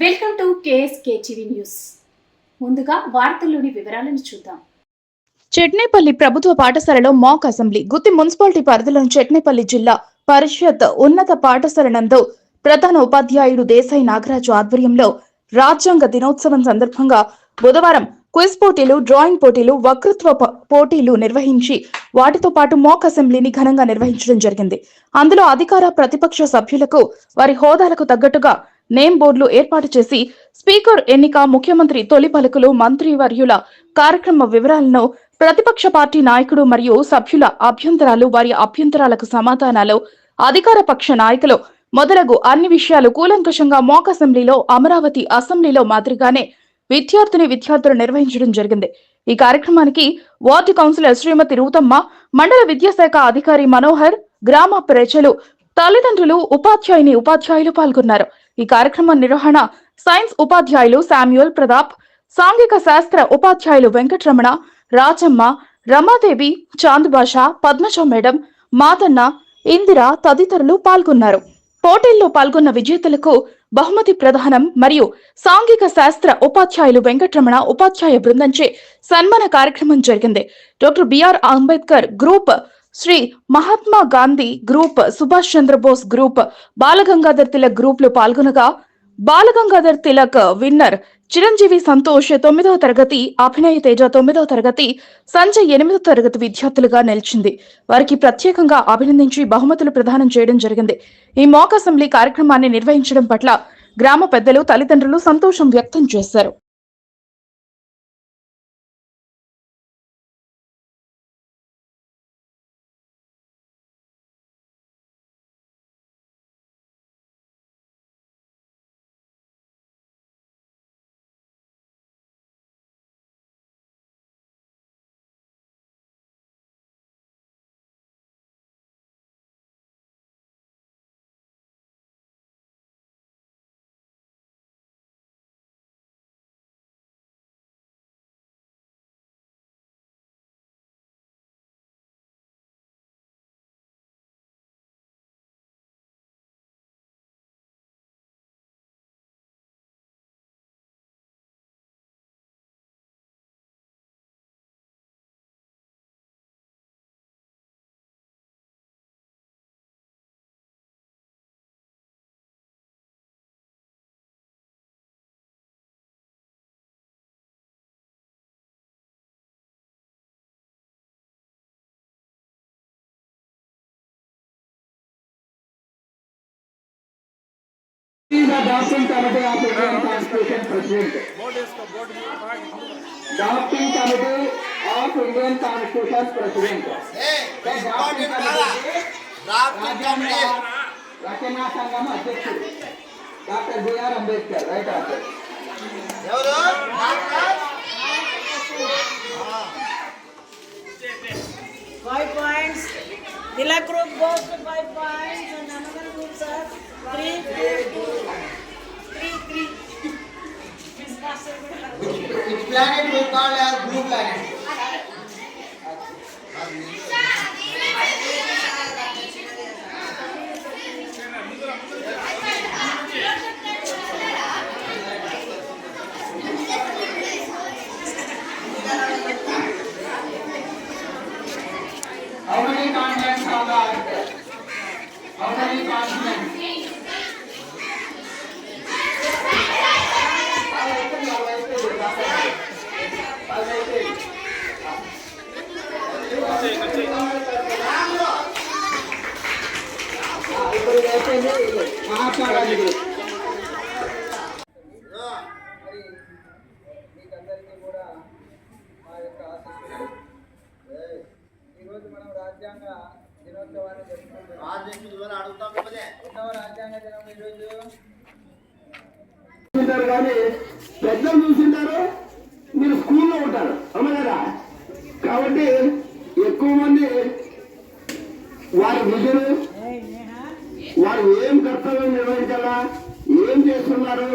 Welcome to KSK TV news. ముందుగా వార్తల్లోని వివరాలను చూద్దాం. చట్నేపల్లి ప్రభుత్వ పాఠశాలలో మాక్ అసెంబ్లీ. గుత్తి మున్సిపాలిటీ పరిధిలోని చట్నేపల్లి జిల్లా పరిషత్ ఉన్నత పాఠశాల నందు ప్రధాన ఉపాధ్యాయుడు దేశాయి నాగరాజు ఆధ్వర్యంలో రాజ్యాంగ దినోత్సవం సందర్భంగా బుధవారం క్విజ్ పోటీలు, డ్రాయింగ్ పోటీలు, వక్తృత్వ పోటీలు నిర్వహించి వాటితో పాటు మాక్ అసెంబ్లీని ఘనంగా నిర్వహించడం జరిగింది. అందులో అధికార ప్రతిపక్ష సభ్యులకు వారి హోదాలకు తగ్గట్టుగా నేమ్ బోర్డులు ఏర్పాటు చేసి స్పీకర్ ఎన్నిక, ముఖ్యమంత్రి తొలి పలుకులు, మంత్రివర్యుల కార్యక్రమ వివరాలను, ప్రతిపక్ష పార్టీ నాయకుడు మరియు సభ్యుల అభ్యంతరాలు, వారి అభ్యంతరాలకు సమాధానాలు, అధికార పక్ష నాయకులు మొదలగు అన్ని విషయాలు కూలంకషంగా మాక్ అసెంబ్లీలో అమరావతి అసెంబ్లీలో మాదిరిగానే విద్యార్థులు నిర్వహించడం జరిగింది. ఈ కార్యక్రమానికి వార్డు కౌన్సిలర్ శ్రీమతి రూతమ్మ, మండల విద్యాశాఖ అధికారి మనోహర్, గ్రామ ప్రజలు, తల్లిదండ్రులు, ఉపాధ్యాయులు పాల్గొన్నారు. ఈ కార్యక్రమం నిర్వహణ సైన్స్ ఉపాధ్యాయులు శామ్యూల్ ప్రతాప్, సాంఘిక శాస్త్ర ఉపాధ్యాయులు వెంకటరమణ, రాజమ్మ, రమాదేవి, చాంద్ బాషా, పద్మజ మేడం, మాదన్న, ఇందిర తదితరులు పాల్గొన్నారు. పోటీల్లో పాల్గొన్న విజేతలకు బహుమతి ప్రదానం మరియు సాంఘిక శాస్త్ర ఉపాధ్యాయులు వెంకటరమణ ఉపాధ్యాయ బృందంచే సన్మాన కార్యక్రమం జరిగింది. Doctor B R Ambedkar group, Shri Mahatma Gandhi group, Subhash Chandrabose group, Balagangadhar Tilak group లో పాల్గొనగా బాలగంగాధర్ తిలక్ విన్నర్ చిరంజీవి సంతోష్ 9వ తరగతి, అభినయ తేజ 9వ తరగతి, సంజయ్ 8వ తరగతి విద్యార్థులుగా నిలిచింది. వారికి ప్రత్యేకంగా అభినందించి బహుమతులు ప్రదానం చేయడం జరిగింది. ఈ మాక్ అసెంబ్లీ కార్యక్రమాన్ని నిర్వహించడం పట్ల గ్రామ పెద్దలు, తల్లిదండ్రులు సంతోషం వ్యక్తం చేశారు. Adopting Committee of Indian Constitution President. Adopting Committee of Indian Constitution President. Rachana Sangam Adhyakshadu Dr. B.R. Ambedkar. Right answer. 5 points. Tilak group goes to 5 points and another group sir 3. Which planet we call as blue planet? How many continents are there? How many continents? మీకందరికీ కూడా మా యొక్క ఆశీస్సులు. ఈరోజు మనం రాజ్యాంగ దినోత్సవాన్ని జరుపుకుంటున్నాం. రెండవ రాజ్యాంగ దినం ఈరోజు. కానీ పెద్దలు చూసింటారు, మీరు స్కూల్లో ఉంటారు అమ్మగారా, కాబట్టి ఎక్కువ మంది వారి విధులు, వారు ఏం కర్తవ్యం నిర్వహించాలా, ఏం చేస్తున్నారు,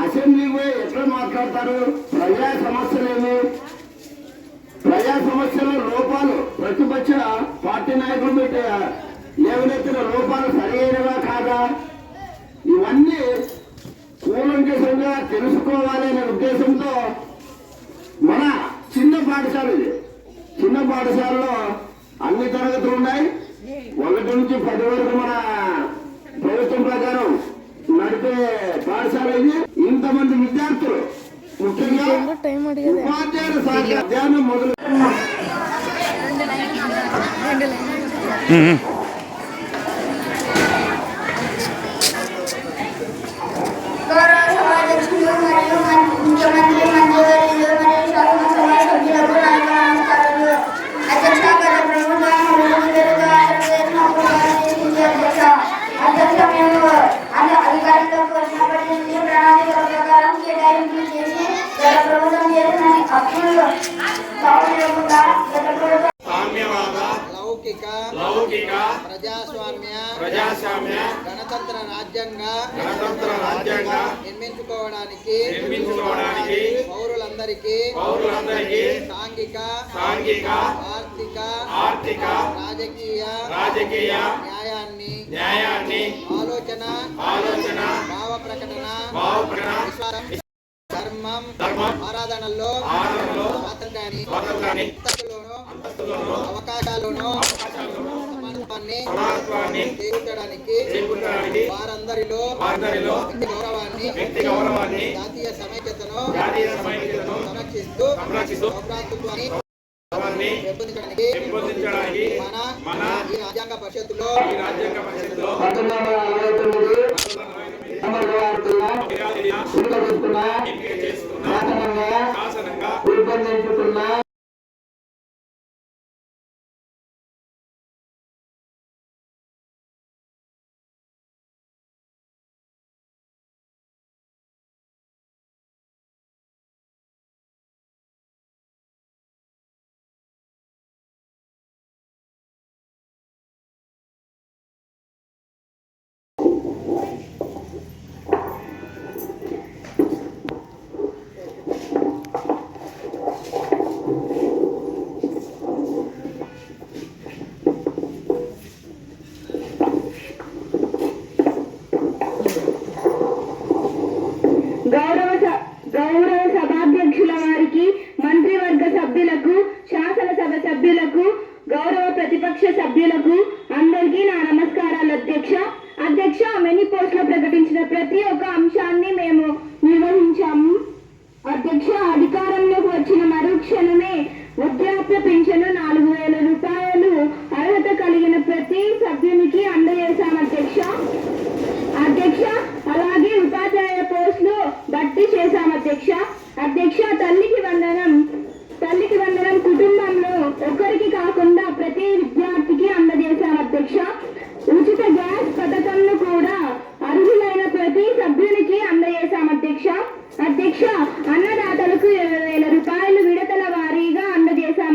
అసెంబ్లీ పోయి ఎట్లా మాట్లాడతారు, ప్రజా సమస్యలేమి, ప్రజా సమస్యల లోపాలు, ప్రతిపక్ష పార్టీ నాయకులు పెట్టే లేవనెత్తిన లోపాలు సరైనవా కాదా, ఇవన్నీ కూలంకషంగా తెలుసుకోవాలి అనే ఉద్దేశంతో మన చిన్న పాఠశాల ఇది. చిన్న పాఠశాలలో అన్ని తరగతులు ఉన్నాయి. 1 నుంచి 10 వరకు మన ప్రభుత్వం ప్రకారం నడిపే పాఠశాల ఇది. ఇంతమంది విద్యార్థులు ముఖ్యంగా ఉపాధ్యాయుల సహకారం అధ్యయనం మొదలు గౌరవ సభాధ్యక్షులు మరియు ముఖ్యమంత్రి మంత్రివర్యులు మరియు శాసనసభ సభ్యులకు నా యొక్క నమస్కారాలు. అధ్యక్ష, గత ప్రభుత్వం అధ్యక్ష మేము అధికారులతో కోరినప్పటి నుంచి ప్రణాళికల ప్రకారం కేటాయింపులు చేసి గత ప్రభుత్వం చేసిన అప్పులు లేకుండా గత ప్రభుత్వం లౌకిక ప్రజాస్వామ్య గణతంత్ర రాజ్యంగా నిర్మించుకోవడానికి పౌరులందరికీ సాంఘిక ఆర్థిక రాజకీయ న్యాయాన్ని ఆలోచన భావ ప్రకటన ధర్మం ఆరాధనల్లో స్వాతంత్రాన్ని అంతస్తులోనూ అవకాశాలను సమానత్వాన్ని చేకూర్చడానికి వారందరిలో వ్యక్తి గౌరవాన్ని జాతీయ సమైక్యతను సంరక్షిస్తూ సౌభ్రాతృత్వాన్ని పెంపొందించడానికి మన ఈ రాజ్యాంగ పరిషత్తులో 1949 శాసనంగా రూపొందించుకున్న గౌరవ సభాధ్యక్షుల వారికి, మంత్రివర్గ సభ్యులకు, శాసనసభ సభ్యులకు, గౌరవ ప్రతిపక్ష సభ్యులకు అందరికీ నా నమస్కారాలు. అధ్యక్ష, మెనీ పోస్టులో ప్రకటించిన ప్రతి ఒక్క అంశాన్ని మేము నిర్వహించాము. అధ్యక్ష, అధికారంలోకి వచ్చిన మరుక్షణమే వృద్ధాప్య పింఛను 4,000 రూపాయలు అర్హత కలిగిన ప్రతి సభ్యునికి అందజేశాం. అధ్యక్ష, అలాగే ఉపాధ్యాయ పోస్టులు భర్తీ చేశాం. అధ్యక్ష, తల్లికి వందనం కుటుంబంలో ఒకరికి కాకుండా ప్రతి విద్యార్థికి అందజేశాం. ఉచిత గ్యాస్ పథకంను కూడా అర్హులైన ప్రతి సభ్యునికి అందజేశాం. అధ్యక్ష, అన్నదాతలకు 20,000 రూపాయలు విడతల వారీగా అందజేశాం.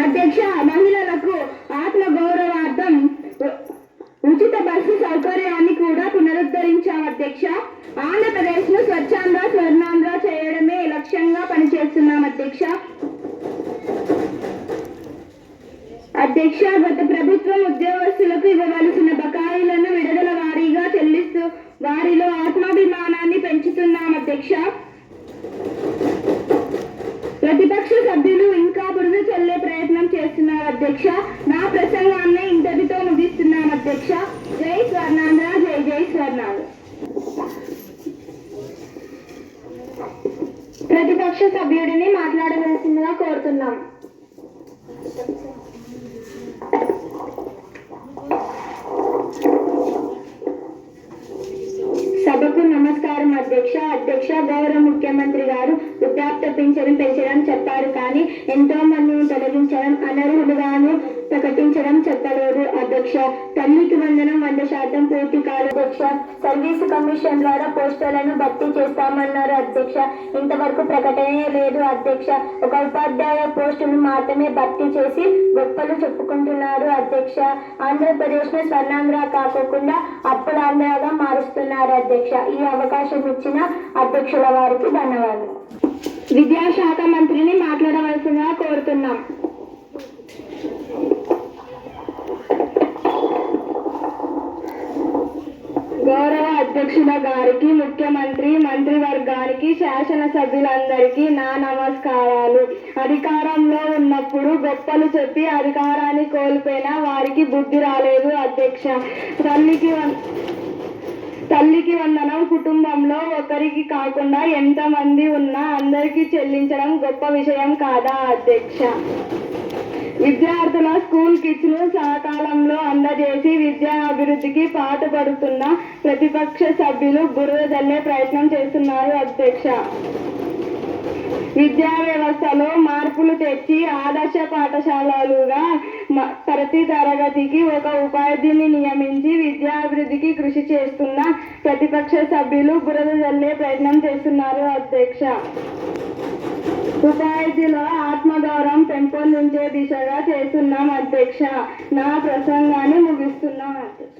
అధ్యక్ష, మహిళలకు ఆత్మ గౌరవార్థం ఉచిత బస్సు సౌకర్యాన్ని కూడా పునరుద్ధరించాం. ఆంధ్రప్రదేశ్ ను స్వచ్ఛాంధ్ర స్వర్ణాంధ్ర చేయడమే లక్ష్యంగా పనిచేస్తున్నాం. అధ్యక్ష, గత ప్రభుత్వం ఉద్యోగస్తులకు ఇవ్వవలసిన బకాయిలను విడుదల వారీగా చెల్లిస్తూ వారిలో ఆత్మాభిమానాన్ని పెంచుతున్నాం. ప్రతిపక్ష సభ్యులు ఇంకా బురద చల్లే ప్రయత్నం చేస్తున్నారు. నా ప్రసంగాన్ని ఇంతటితో ముగిస్తున్నాం. జై స్వర్ణాంధ్ర, జై స్వర్ణాంధ్ర. ప్రతిపక్ష సభ్యుడిని మాట్లాడవలసిందిగా కోరుతున్నాం. సభకు నమస్కారం. అధ్యక్ష, గౌరవ ముఖ్యమంత్రి గారు వృద్ధాప్య పింఛను పెంచడం చెప్పారు, కానీ ఎంతో మందిని తొలగించడం, అనర్హులుగాను ప్రకటించడం చెప్పలేదు. తల్లికి వందనం 100% పూర్తి కాదు. సర్వీసు కమిషన్ ద్వారా పోస్టులను భర్తీ చేస్తామన్నారు. ఇంతవరకు ప్రకటనే లేదు. ఒక ఉపాధ్యాయ పోస్టును మాత్రమే భర్తీ చేసి గొప్పలు చెప్పుకుంటున్నారు. ఆంధ్రప్రదేశ్ ను స్వర్ణాంధ్ర కాకుండా అప్పులాంధ్రగా మారుస్తున్నారు. ఈ అవకాశం ఇచ్చిన అధ్యక్షుల వారికి ధన్యవాదాలు. విద్యాశాఖ మంత్రిని మాట్లాడవలసిందిగా కోరుతున్నాం. గౌరవ అధ్యక్షుల గారికి, ముఖ్యమంత్రి, మంత్రివర్గానికి, శాసనసభ్యులందరికీ నా నమస్కారాలు. అధికారంలో ఉన్నప్పుడు గొప్పలు చెప్పి అధికారాన్ని కోల్పోయిన వారికి బుద్ధి రాలేదు అధ్యక్ష. తల్లికి వందనం కుటుంబంలో ఒకరికి కాకుండా ఎంతమంది ఉన్నా అందరికీ చెల్లించడం గొప్ప విషయం కాదా అధ్యక్ష? విద్యార్థుల స్కూల్ కిట్స్ ను సకాలంలో అందజేసి విద్యా అభివృద్ధికి పాటుపడుతున్న ప్రతిపక్ష సభ్యులు బురద జల్లే ప్రయత్నం చేస్తున్నారు అధ్యక్ష. విద్యా వ్యవస్థలో మార్పులు తెచ్చి ఆదర్శ పాఠశాలలుగా ప్రతి తరగతికి ఒక ఉపాధ్యాయుని నియమించి విద్యాభివృద్ధికి కృషి చేస్తున్న ప్రతిపక్ష సభ్యులు బురద జల్లే ప్రయత్నం చేస్తున్నారు అధ్యక్ష. ఉపాధ్యాయుల ఆత్మగౌరవం పెంపొందించే దిశగా చేస్తున్నాం అధ్యక్ష. నా ప్రసంగాన్ని ముగిస్తున్నాం అధ్యక్ష.